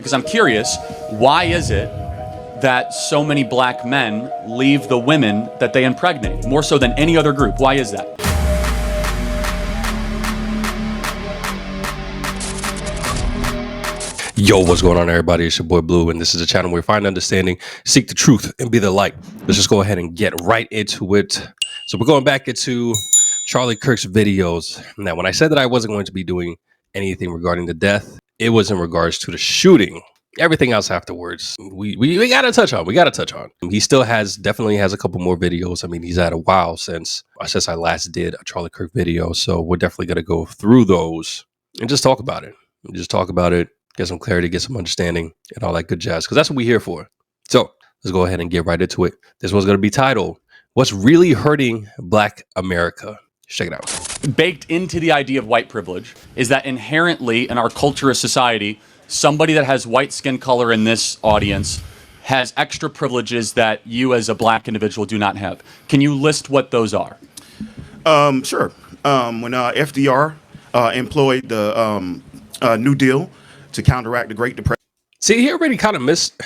Because I'm curious, why is it that so many black men leave the women that they impregnate, more so than any other group? Why is that? Yo, what's going on, everybody? It's your boy Blue, and this is a channel where we find understanding, seek the truth, and be the light. Let's just go ahead and get right into it. So we're going back into Charlie Kirk's videos. Now, when I said that I wasn't going to be doing anything regarding the death, it was in regards to the shooting. Everything else afterwards, we gotta touch on. We gotta touch on. He still definitely has a couple more videos. I mean, he's had a while since I last did a Charlie Kirk video, so we're definitely gonna go through those and just talk about it. Get some clarity, get some understanding, and all that good jazz, because that's what we're here for. So let's go ahead and get right into it. This one's going to be titled, What's Really Hurting Black America? Check it out. Baked into the idea of white privilege is that inherently in our culture of society, somebody that has white skin color in this audience has extra privileges that you as a black individual do not have. Can you list what those are? Sure. When FDR employed the New Deal to counteract the Great Depression. See, he already kind of missed.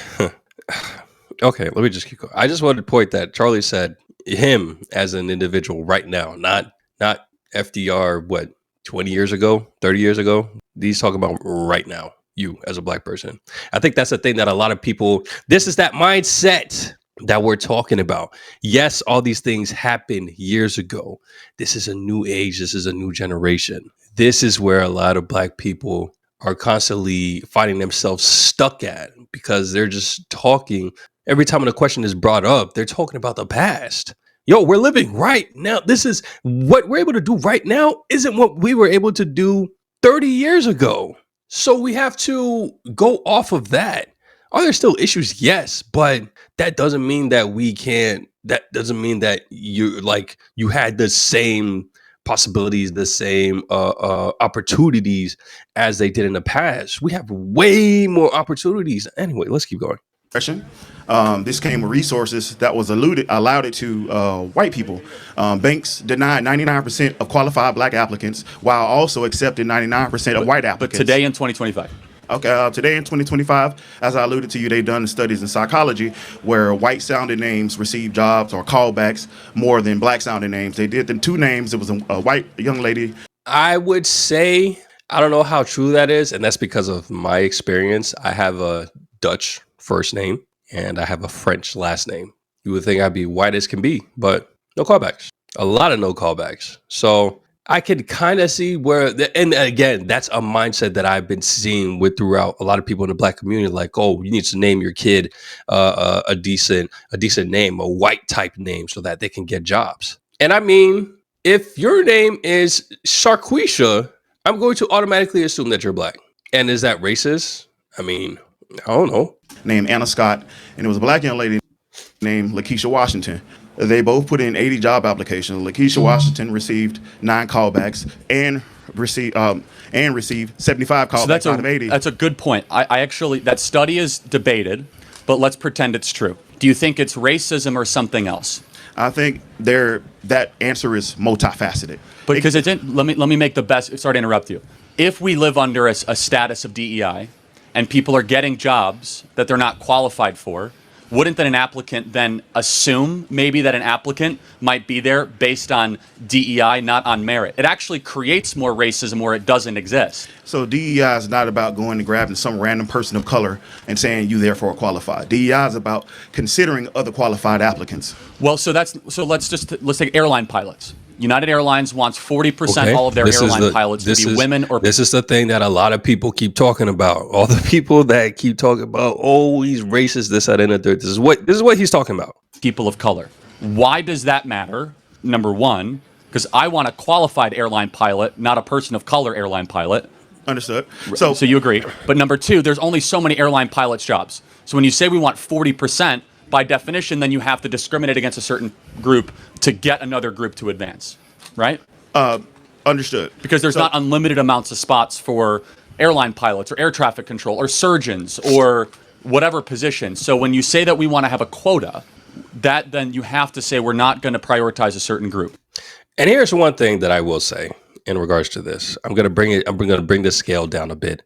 Okay, let me just keep going. I just wanted to point that Charlie said him as an individual right now, not FDR, what, 20 years ago, 30 years ago? He's talking about right now, you as a black person. I think that's the thing that a lot of people, this is that mindset that we're talking about. Yes, all these things happened years ago. This is a new age. This is a new generation. This is where a lot of black people are constantly finding themselves stuck at, because they're just talking. Every time when a question is brought up, they're talking about the past. Yo, we're living right now. This is what we're able to do right now isn't what we were able to do 30 years ago. So we have to go off of that. Are there still issues? Yes, but that doesn't mean that we can't. That doesn't mean that you had the same possibilities, the same opportunities as they did in the past. We have way more opportunities. Anyway, let's keep going. This came with resources that was allowed it to white people. Banks denied 99% of qualified black applicants while also accepting 99% of white applicants. But today in 2025. Okay, today in 2025, as I alluded to you, they've done studies in psychology where white-sounding names receive jobs or callbacks more than black-sounding names. They did the two names. It was a white young lady. I would say, I don't know how true that is, and that's because of my experience. I have a Dutch first name, and I have a French last name. You would think I'd be white as can be, but no callbacks. A lot of no callbacks. So I could kind of see where, and again, that's a mindset that I've been seeing throughout a lot of people in the black community. Like, oh, you need to name your kid a decent name, a white type name, so that they can get jobs. And I mean, if your name is Sharquisha, I'm going to automatically assume that you're black. And is that racist? I mean, I don't know. Named Anna Scott, and it was a black young lady named Lakeisha Washington. They both put in 80 job applications. Lakeisha Washington received 9 callbacks and received 75 callbacks out of 80. That's a good point. I actually, that study is debated, but let's pretend it's true. Do you think it's racism or something else? I think that answer is multifaceted. Because let me make the best. Sorry to interrupt you. If we live under a status of DEI and people are getting jobs that they're not qualified for, wouldn't then an applicant then assume maybe that an applicant might be there based on DEI, not on merit? It actually creates more racism where it doesn't exist. So DEI is not about going and grabbing some random person of color and saying you therefore are qualified. DEI is about considering other qualified applicants. Well, let's take airline pilots. United Airlines wants 40% all of their airline pilots to be women or. This is the thing that a lot of people keep talking about. All the people that keep talking about, oh, he's racist, this, that, and the third. This is what he's talking about. People of color. Why does that matter? Number one, because I want a qualified airline pilot, not a person of color airline pilot. Understood. So you agree. But number two, there's only so many airline pilots jobs. So when you say we want 40%, by definition, then you have to discriminate against a certain group to get another group to advance, right? Understood. Because there's not unlimited amounts of spots for airline pilots or air traffic control or surgeons or whatever position. So when you say that we want to have a quota, that then you have to say we're not going to prioritize a certain group. And here's one thing that I will say in regards to this. I'm going to bring the scale down a bit,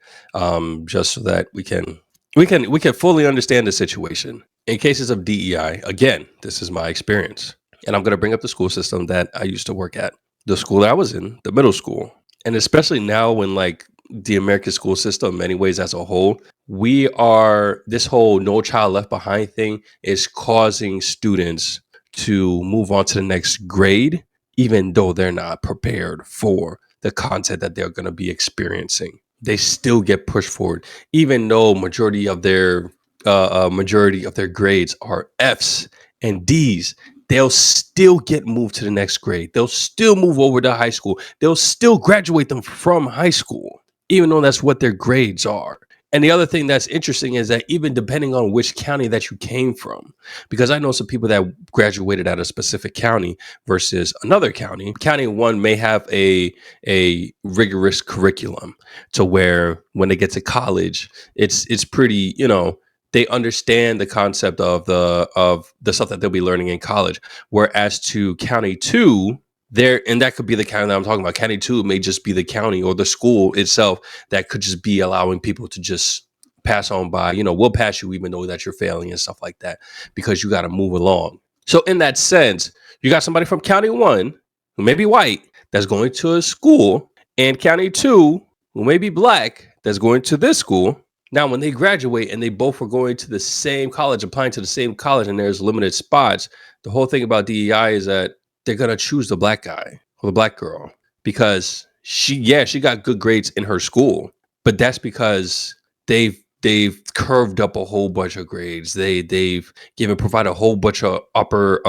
just so that we can we can fully understand the situation. In cases of DEI, again, this is my experience. And I'm going to bring up the school system that I used to work at. The school that I was in, the middle school. And especially now when like the American school system, in many ways as a whole, this whole no child left behind thing is causing students to move on to the next grade, even though they're not prepared for the content that they're going to be experiencing. They still get pushed forward, even though majority of their grades are Fs and Ds. They'll still get moved to the next grade. They'll still move over to high school. They'll still graduate them from high school, even though that's what their grades are. And the other thing that's interesting is that even depending on which county that you came from, because I know some people that graduated at a specific county versus another county. County one may have a rigorous curriculum to where when they get to college, it's pretty, they understand the concept of the stuff that they'll be learning in college. Whereas to county two, and that could be the county that I'm talking about. County two may just be the county or the school itself that could just be allowing people to just pass on by. We'll pass you even though that you're failing and stuff like that because you got to move along. So in that sense, you got somebody from county one who may be white that's going to a school, and county two who may be black that's going to this school. Now, when they graduate and they both are going to the same college, applying to the same college, and there's limited spots, the whole thing about DEI is that they're going to choose the black guy or the black girl because she got good grades in her school, but that's because they've curved up a whole bunch of grades. They've provided a whole bunch of upper,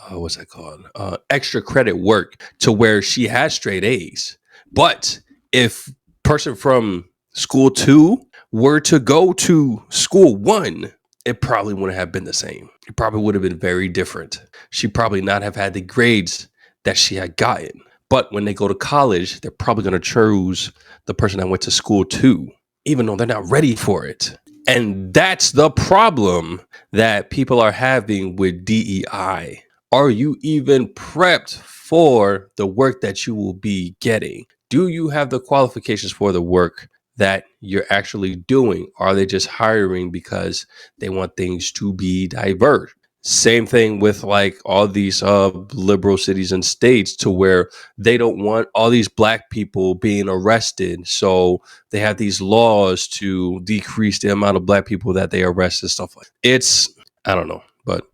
what's that called? Extra credit work to where she has straight A's. But if person from school two were to go to school one, it probably wouldn't have been the same. It probably would have been very different. She probably not have had the grades that she had gotten. But when they go to college, they're probably going to choose the person that went to school two, even though they're not ready for it. And that's the problem that people are having with DEI. Are you even prepped for the work that you will be getting? Do you have the qualifications for the work that you're actually doing? Are they just hiring because they want things to be diverse? Same thing with like all these liberal cities and states to where they don't want all these black people being arrested. So they have these laws to decrease the amount of black people that they arrest and stuff like that. I don't know, but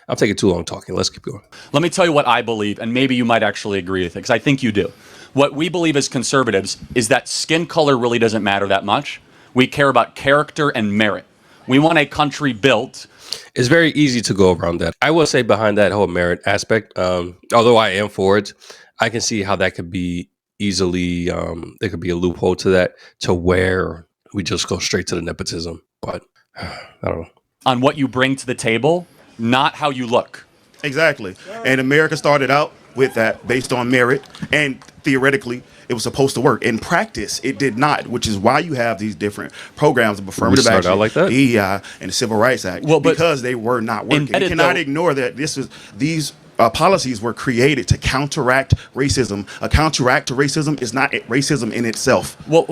I'm taking too long talking. Let's keep going. Let me tell you what I believe, and maybe you might actually agree with it, because I think you do. What we believe as conservatives is that skin color really doesn't matter that much. We care about character and merit. We want a country built. It's very easy to go around that. I will say behind that whole merit aspect, although I am for it, I can see how that could be easily, there could be a loophole to that, to where we just go straight to the nepotism. But I don't know. On what you bring to the table, not how you look. Exactly. And America started out with that based on merit, and theoretically it was supposed to work. In practice it did not, which is why you have these different programs of affirmative action, like that? DEI, and the Civil Rights Act, because they were not working. You cannot ignore that these policies were created to counteract racism. A counteract to racism is not racism in itself. Well,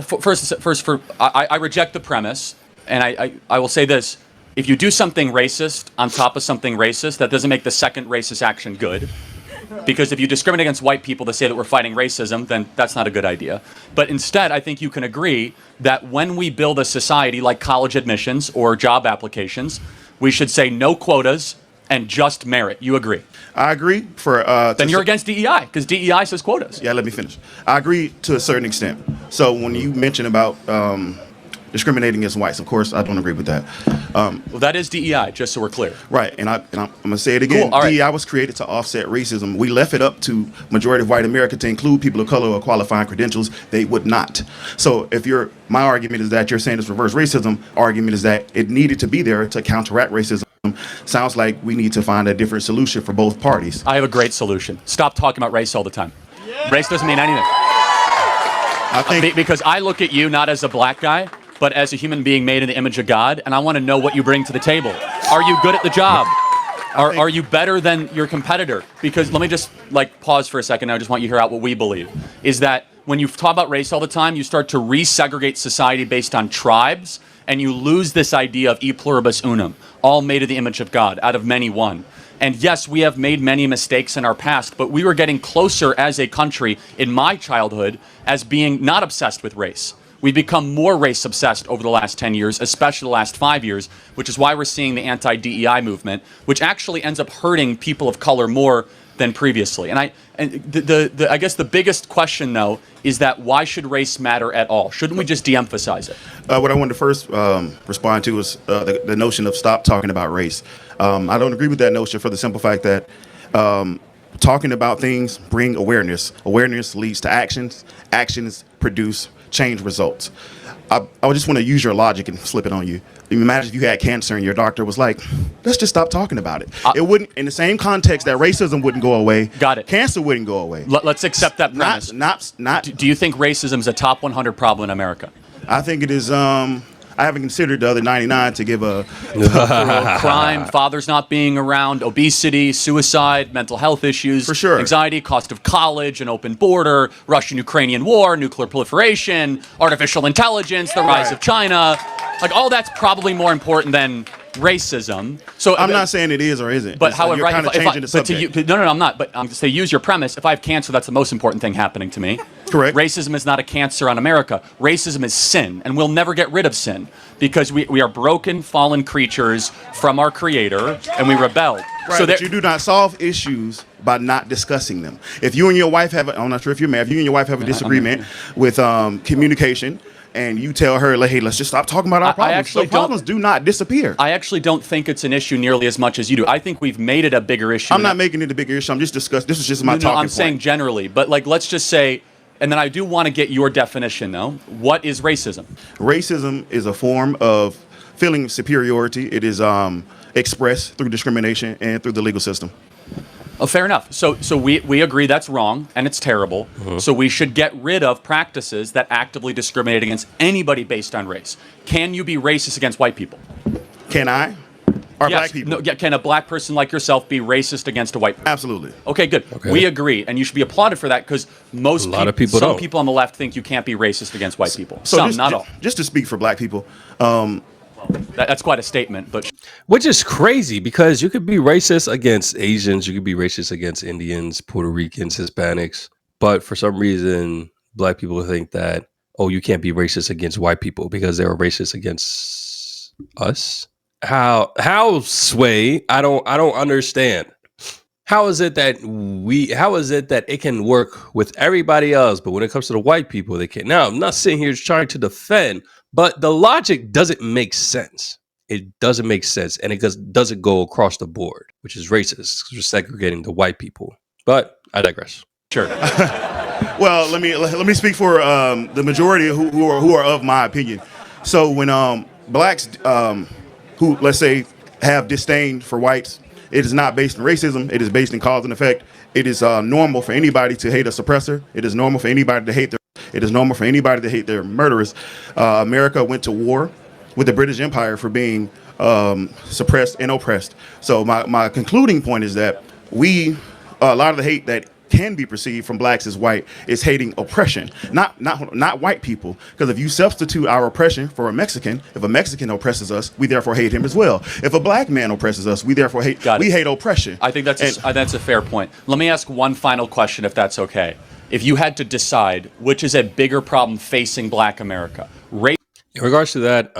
I reject the premise, and I will say this. If you do something racist on top of something racist, that doesn't make the second racist action good. Because if you discriminate against white people to say that we're fighting racism, then that's not a good idea. But instead, I think you can agree that when we build a society like college admissions or job applications, we should say no quotas and just merit. You agree? I agree. Then you're against DEI, because DEI says quotas. Yeah, let me finish. I agree to a certain extent. So when you mention about discriminating against whites, of course, I don't agree with that. Well, that is DEI, just so we're clear. Right, and I'm going to say it again. Cool, DEI was created to offset racism. We left it up to majority of white America to include people of color or qualifying credentials. They would not. So my argument is that you're saying it's reverse racism. Argument is that it needed to be there to counteract racism. Sounds like we need to find a different solution for both parties. I have a great solution. Stop talking about race all the time. Yeah. Race doesn't mean anything. I think because I look at you not as a black guy, but as a human being made in the image of God, and I want to know what you bring to the table. Are you good at the job? Are you better than your competitor? Because let me just pause for a second. I just want you to hear out what we believe. Is that when you talk about race all the time, you start to resegregate society based on tribes and you lose this idea of e pluribus unum, all made in the image of God, out of many one. And yes, we have made many mistakes in our past, but we were getting closer as a country in my childhood as being not obsessed with race. We've become more race obsessed over the last 10 years, especially the last 5 years, which is why we're seeing the anti-DEI movement, which actually ends up hurting people of color more than previously. And I guess the biggest question, though, is that why should race matter at all? Shouldn't we just de-emphasize it? What I wanted to first respond to is the notion of stop talking about race. I don't agree with that notion for the simple fact that talking about things bring awareness. Awareness leads to actions. Actions produce change results. I just want to use your logic and flip it on you. Imagine if you had cancer and your doctor was like, let's just stop talking about it. It wouldn't, in the same context that racism wouldn't go away. Got it. Cancer wouldn't go away. Let's accept that premise. Not. Do you think racism is a top 100 problem in America? I think it is. I haven't considered the other 99 to give a crime, fathers not being around, obesity, suicide, mental health issues, For sure. anxiety, cost of college, an open border, Russian-Ukrainian war, nuclear proliferation, artificial intelligence, the rise of China. Like, all that's probably more important than racism. So I'm not saying it is or isn't. But however, you're kind of changing the subject. No, I'm not. But I'm say use your premise. If I have cancer, that's the most important thing happening to me. Correct. Racism is not a cancer on America. Racism is sin, and we'll never get rid of sin because we are broken, fallen creatures from our Creator, and we rebelled. Right, but you do not solve issues by not discussing them. If you and your wife have, I'm not sure if you're married, if you and your wife have a disagreement with communication, and you tell her, like, hey, let's just stop talking about our problems. So problems do not disappear. I actually don't think it's an issue nearly as much as you do. I think we've made it a bigger issue. I'm not making it a bigger issue. I'm just discussing. This is just my talking point. I'm saying generally, but like, let's just say, and then I do want to get your definition, though. What is racism? Racism is a form of feeling superiority. It is expressed through discrimination and through the legal system. Oh, fair enough. So we agree that's wrong and it's terrible. So we should get rid of practices that actively discriminate against anybody based on race. Can you be racist against white people? Can I? Or Yes. black people? No, can a black person like yourself be racist against a white person? Absolutely. Okay, good. Okay. We agree, and you should be applauded for that because some people on the left think you can't be racist against white people. So not all. Just to speak for black people, That's quite a statement, but Which is crazy because you could be racist against Asians, you could be racist against Indians, Puerto Ricans, Hispanics, but for some reason, black people think that, oh, you can't be racist against white people because they were racist against us. How Sway? I don't understand. How is it that it can work with everybody else, but when it comes to the white people, they can't? Now, I'm not sitting here trying to defend, but the logic doesn't make sense. It doesn't make sense, and it doesn't go across the board, which is racist, because we're segregating the white people. But I digress. sure. well, let me speak for the majority who are of my opinion. So when blacks who, let's say, have disdain for whites, it is not based on racism. It is based in cause and effect. It is normal for anybody to hate a suppressor. It is normal for anybody to hate it is normal for anybody to hate their murderers. America went to war with the British Empire for being suppressed and oppressed. So my concluding point is that a lot of the hate that can be perceived from blacks as white is hating oppression, not white people. Because if you substitute our oppression for a Mexican, if a Mexican oppresses us, we therefore hate him as well. If a black man oppresses us, we therefore hate oppression. I think that's a fair point. Let me ask one final question, if that's okay. If you had to decide which is a bigger problem facing Black America, in regards to that,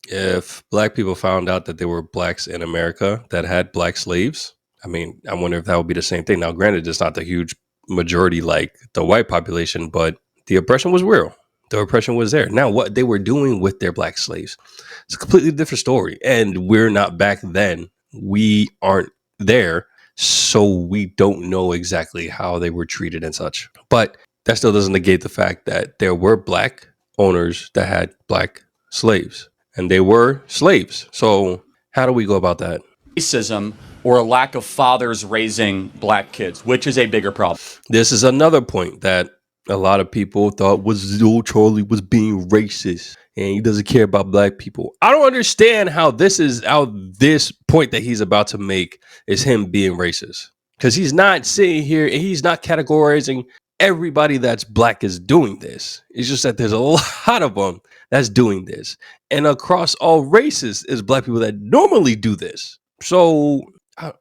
if black people found out that there were blacks in America that had black slaves, I mean, I wonder if that would be the same thing. Now, granted, it's not the huge majority like the white population, but the oppression was real. The oppression was there. Now, what they were doing with their black slaves, it's a completely different story. And we're not back then. We aren't there. So we don't know exactly how they were treated and such. But that still doesn't negate the fact that there were black owners that had black slaves. And they were slaves. So how do we go about that? Racism or a lack of fathers raising black kids, which is a bigger problem? This is another point that a lot of people thought was, oh, Charlie was being racist and he doesn't care about black people. I don't understand how this point that he's about to make is him being racist, because he's not sitting here and he's not categorizing everybody that's black is doing this. It's just that there's a lot of them that's doing this. And across all races is black people that normally do this. So, I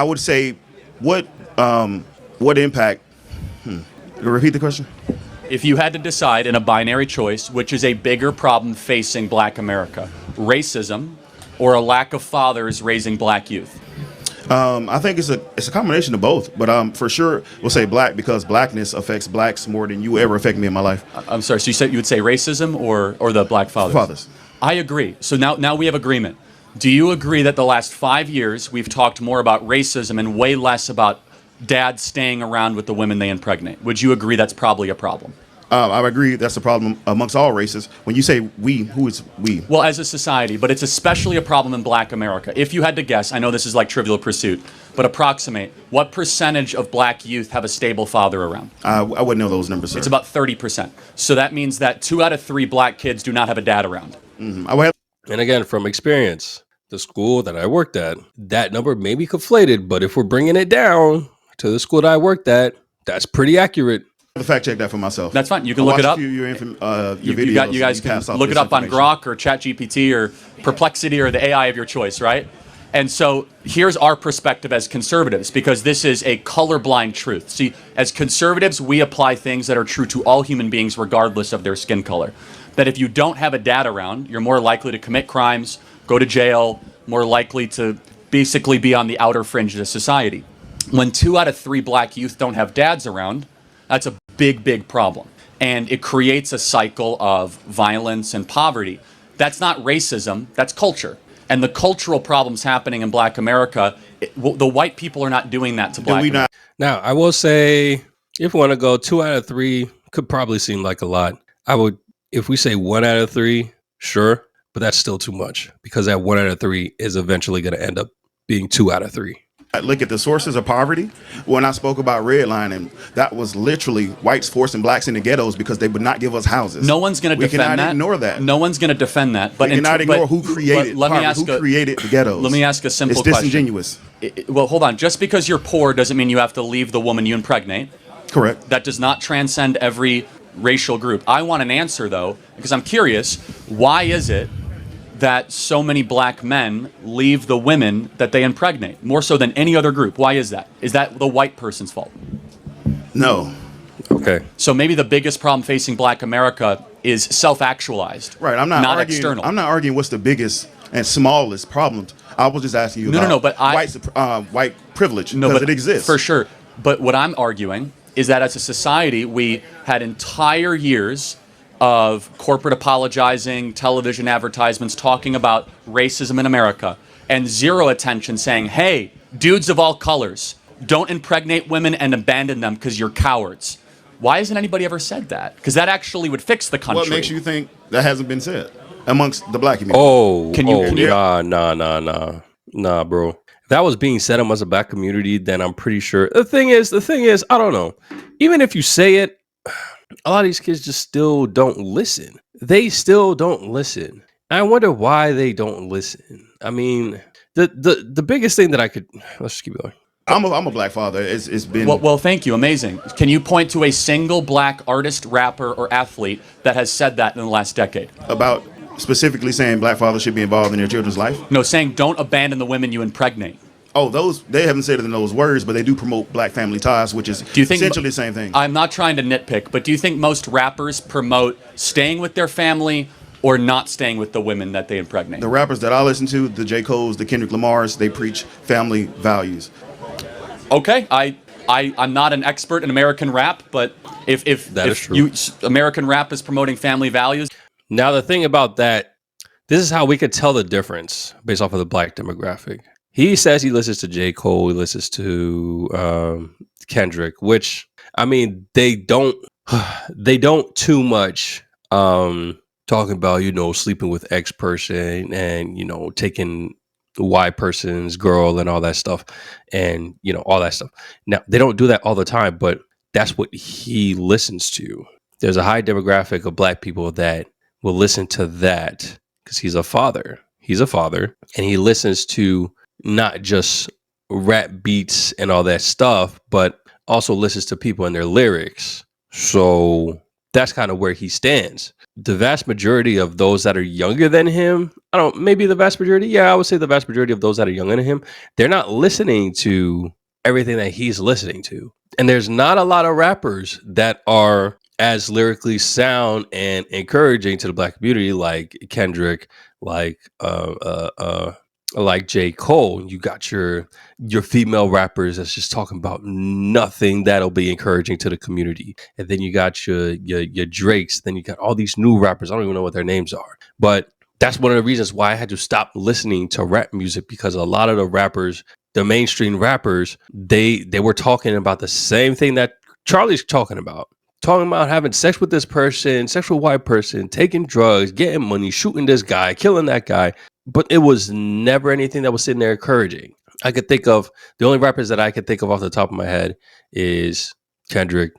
would say, what impact? Repeat the question. If you had to decide in a binary choice, which is a bigger problem facing black America, racism or a lack of fathers raising black youth? I think it's a combination of both, but for sure we'll say black because blackness affects blacks more than you ever affect me in my life. I'm sorry, so you said you would say racism or the black fathers? Fathers. I agree. So now we have agreement. Do you agree that the last 5 years we've talked more about racism and way less about dads staying around with the women they impregnate? Would you agree that's probably a problem? I agree that's a problem amongst all races. When you say we, who is we? Well, as a society, but it's especially a problem in black America. If you had to guess, I know this is like Trivial Pursuit, but approximate, what percentage of black youth have a stable father around? I wouldn't know those numbers, sir. It's about 30%. So that means that 2 out of 3 black kids do not have a dad around. I would have. and again, from experience, the school that I worked at, that number may be conflated, but if we're bringing it down to the school that I worked at, that's pretty accurate. To fact check that for myself. That's fine. You can I look it watched up. a few of your You videos. guys can look it up on Grok or ChatGPT or Perplexity or the AI of your choice, right? And so here's our perspective as conservatives, because this is a colorblind truth. See, as conservatives, we apply things that are true to all human beings, regardless of their skin color. That if you don't have a dad around, you're more likely to commit crimes, go to jail, more likely to basically be on the outer fringe of society. When 2 out of 3 black youth don't have dads around, that's a big, big problem. And it creates a cycle of violence and poverty. That's not racism, that's culture. And the cultural problems happening in black America, the white people are not doing that to black America. Now, I will say, if we want to go 2 out of 3, could probably seem like a lot. If we say 1 out of 3, sure, but that's still too much because that 1 out of 3 is eventually going to end up being 2 out of 3. I look at the sources of poverty. When I spoke about redlining, that was literally whites forcing blacks into ghettos because they would not give us houses. No one's going to defend that. We cannot ignore that. No one's going to defend that. But we cannot ignore who created poverty, who created the ghettos. Let me ask a simple question. It's disingenuous. Well, hold on. Just because you're poor doesn't mean you have to leave the woman you impregnate. Correct. That does not transcend every racial group. I want an answer, though, because I'm curious. Why is it that so many black men leave the women that they impregnate, more so than any other group? Why is that? Is that the white person's fault? No. Okay. So maybe the biggest problem facing black America is self-actualized. Right. I'm not arguing, external. I'm not arguing what's the biggest and smallest problems. I was just asking you No, about but white privilege, No, because but it exists. for sure. But what I'm arguing is that as a society, we had entire years of corporate apologizing, television advertisements talking about racism in America, and zero attention saying, hey, dudes of all colors, don't impregnate women and abandon them because you're cowards. Why hasn't anybody ever said that? Because that actually would fix the country. What makes you think that hasn't been said amongst the black community? Nah, bro. If that was being said amongst the black community, then I'm pretty sure. The thing is, I don't know. Even if you say it, a lot of these kids just still don't listen. They still don't listen. I wonder why they don't listen. I mean, the biggest thing that let's just keep going. I'm a black father. It's been well, thank you, amazing. Can you point to a single black artist, rapper, or athlete that has said that in the last decade? About specifically saying black fathers should be involved in their children's life? No, saying don't abandon the women you impregnate. Oh, they haven't said it in those words, but they do promote black family ties, which is essentially the same thing. I'm not trying to nitpick, but do you think most rappers promote staying with their family or not staying with the women that they impregnate? The rappers that I listen to, the J. Cole's, the Kendrick Lamar's, they preach family values. Okay, I'm not an expert in American rap, but if American rap is promoting family values. Now, the thing about that, this is how we could tell the difference based off of the black demographic. He says he listens to J. Cole, he listens to Kendrick, which, I mean, they don't too much talking about, sleeping with X person and, taking Y person's girl and all that stuff and, all that stuff. Now, they don't do that all the time, but that's what he listens to. There's a high demographic of black people that will listen to that because he's a father. He's a father and he listens to not just rap beats and all that stuff, but also listens to people and their lyrics. So that's kind of where he stands. The vast majority of those that are younger than him, maybe the vast majority. Yeah, I would say the vast majority of those that are younger than him, they're not listening to everything that he's listening to. And there's not a lot of rappers that are as lyrically sound and encouraging to the Black community, like Kendrick, like J. Cole. You got your female rappers that's just talking about nothing that'll be encouraging to the community. And then you got your Drakes. Then you got all these new rappers. I don't even know what their names are. But that's one of the reasons why I had to stop listening to rap music, because a lot of the rappers, the mainstream rappers, they were talking about the same thing that Charlie's talking about having sex with this person, sexual white person, taking drugs, getting money, shooting this guy, killing that guy. But it was never anything that was sitting there encouraging. I could think of, the only rappers that I could think of off the top of my head is Kendrick,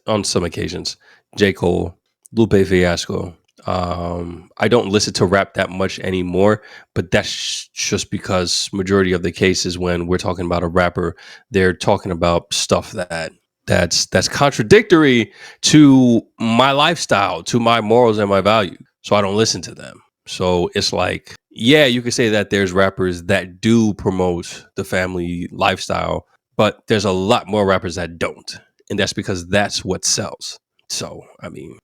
on some occasions, J. Cole, Lupe Fiasco. I don't listen to rap that much anymore, but that's just because majority of the cases when we're talking about a rapper, they're talking about stuff that's contradictory to my lifestyle, to my morals and my values. So I don't listen to them. So it's like, yeah, you could say that there's rappers that do promote the family lifestyle, but there's a lot more rappers that don't. And that's because that's what sells. So, I mean,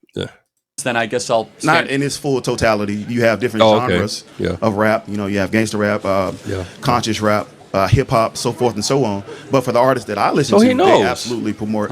then I guess I'll not in its full totality. You have different genres of rap. You know, you have gangster rap, conscious rap, hip hop, so forth and so on. But for the artists that I listen to, they absolutely promote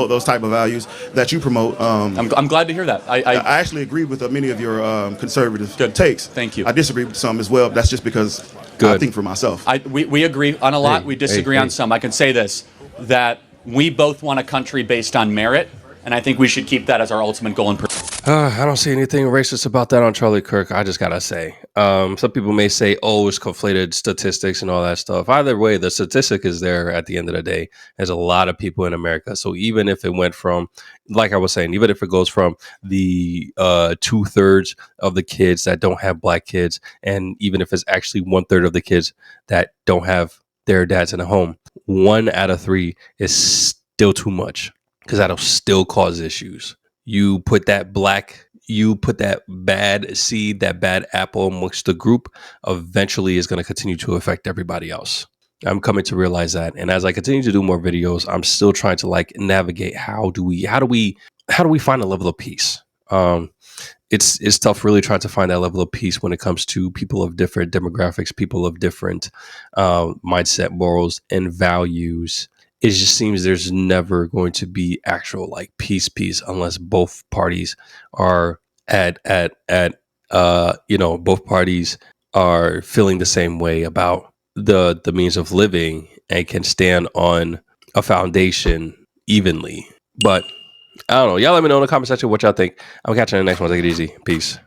those type of values that you promote. I'm glad to hear that. I actually agree with many of your conservative takes. Thank you. I disagree with some as well. That's just because I think for myself. We agree on a lot. We disagree on some. I can say this, that we both want a country based on merit, and I think we should keep that as our ultimate goal and purpose. I don't see anything racist about that on Charlie Kirk. I just gotta say, some people may say, "Oh, it's conflated statistics and all that stuff." Either way, the statistic is there. At the end of the day, there's a lot of people in America. So even if it went from, like I was saying, even if it goes from the 2/3 of the kids that don't have black kids, and even if it's actually 1/3 of the kids that don't have their dads in the home, 1 out of 3 is still too much, because that'll still cause issues. You put that bad seed, that bad apple amongst the group, eventually is going to continue to affect everybody else. I'm coming to realize that. And as I continue to do more videos, I'm still trying to navigate how do we find a level of peace? It's tough really trying to find that level of peace when it comes to people of different demographics, people of different mindset, morals, and values. It just seems there's never going to be actual peace unless both parties are both parties are feeling the same way about the means of living and can stand on a foundation evenly. But I don't know. Y'all let me know in the comment section what y'all think. I'm catching the next one. Take it easy. Peace.